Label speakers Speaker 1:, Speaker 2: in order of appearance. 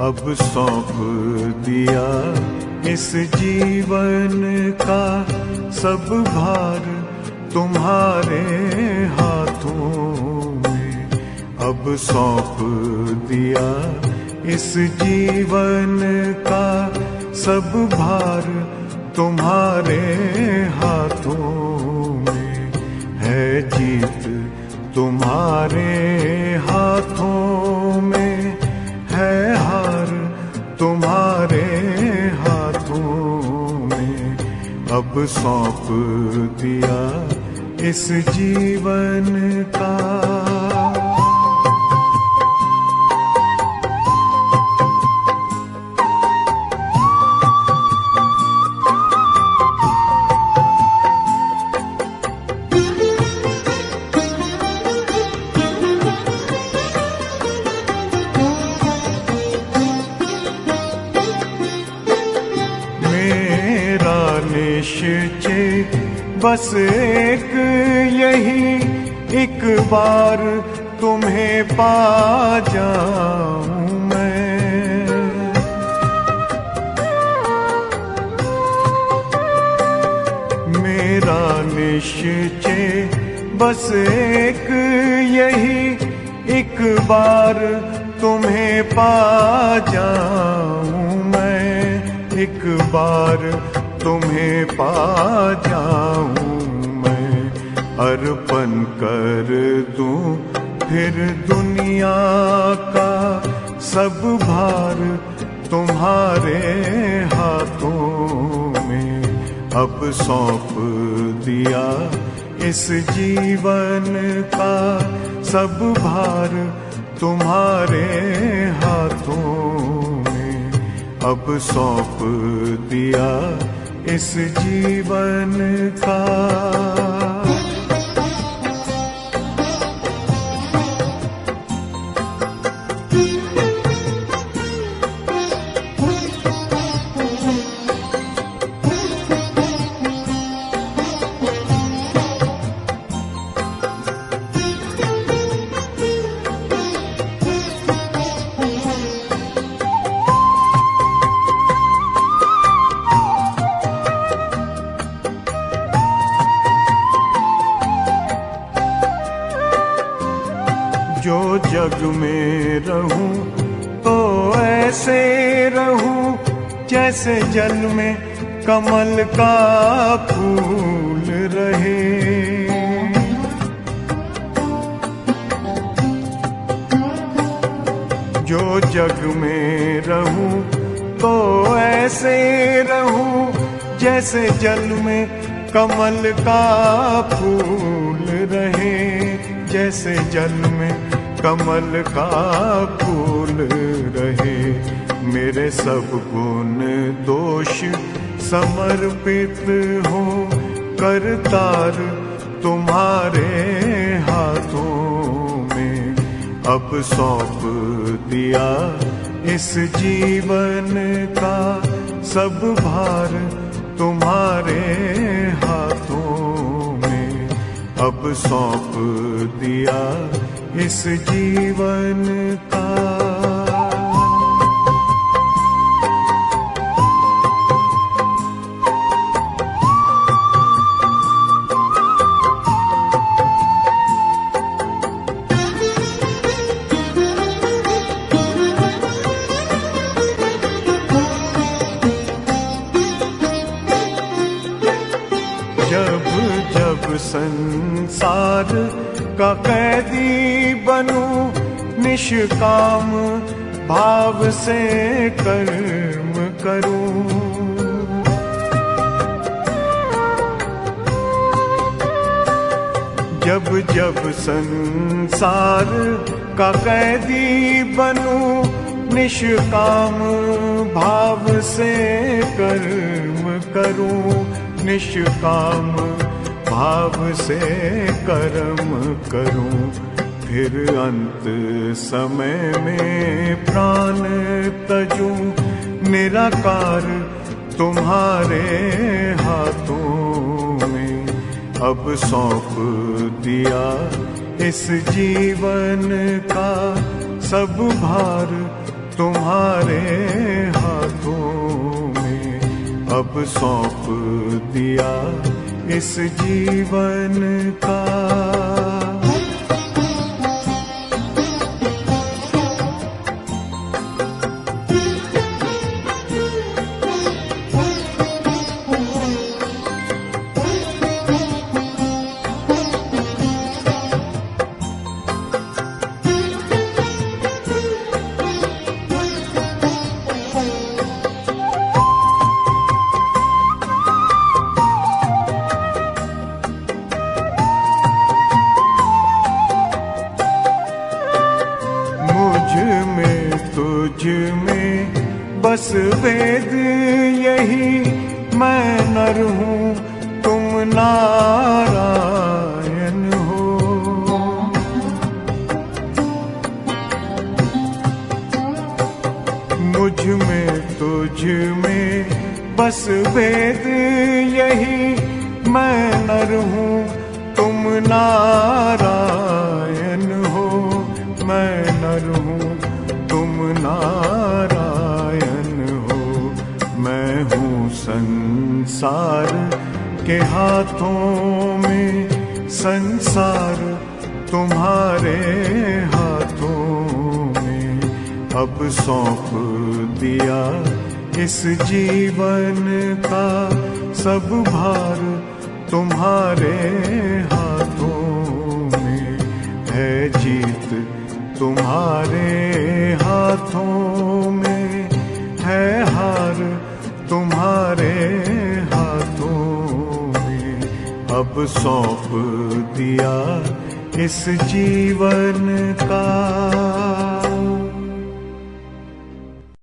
Speaker 1: अब सौंप दिया इस जीवन का सब भार तुम्हारे हाथों में। अब सौंप दिया इस जीवन का सब भार तुम्हारे हाथों में। है जीत तुम्हारे हाथों में, है हार तुम्हारे हाथों में। अब सौंप दिया इस जीवन का। निश्चय बस एक यही, एक बार तुम्हें पा जाऊं मैं। मेरा निश्चय बस एक यही, एक बार तुम्हें पा जाऊं मैं। एक बार तुम्हें पा जाऊं मैं। अर्पण कर दूं फिर दुनिया का सब भार तुम्हारे हाथों में। अब सौंप दिया इस जीवन का सब भार तुम्हारे हाथों में। अब सौंप दिया इस जीवन का। जो जग में रहूं तो ऐसे रहूं जैसे जल में कमल का फूल रहे। जो जग में रहूं तो ऐसे रहूं जैसे जल में कमल का फूल रहे। जैसे जल में कमल का फूल रहे। मेरे सब गुण दोष समर्पित हो करतार तुम्हारे हाथों में। अब सौंप दिया इस जीवन का सब भार तुम्हारे हाथों में। अब सौंप दिया इस जीवन का। जब जब संसार का कैदी बनूं, निष्काम भाव से कर्म करूं। जब जब संसार का कैदी बनूं, निष्काम भाव से कर्म करूं। निष्काम भाव से कर्म करूं। फिर अंत समय में प्राण तजूं, निराकार तुम्हारे हाथों में। अब सौंप दिया इस जीवन का सब भार तुम्हारे हाथों में अब सौंप दिया इस जीवन का। तुझ में बस वेद यही, मैं नर हूँ तुम नारायण हो। मुझ में तुझ में बस वेद यही, मैं नर हूँ तुम नारायण हो। मैं नर हूँ तुम नारायण हो। मैं हूँ संसार के हाथों में, संसार तुम्हारे हाथों में अब सौंप दिया इस जीवन का। सब भार तुम्हारे हाथों में है, जीत तुम्हारे हाथों में है, हार तुम्हारे हाथों में अब सौंप दिया इस जीवन का।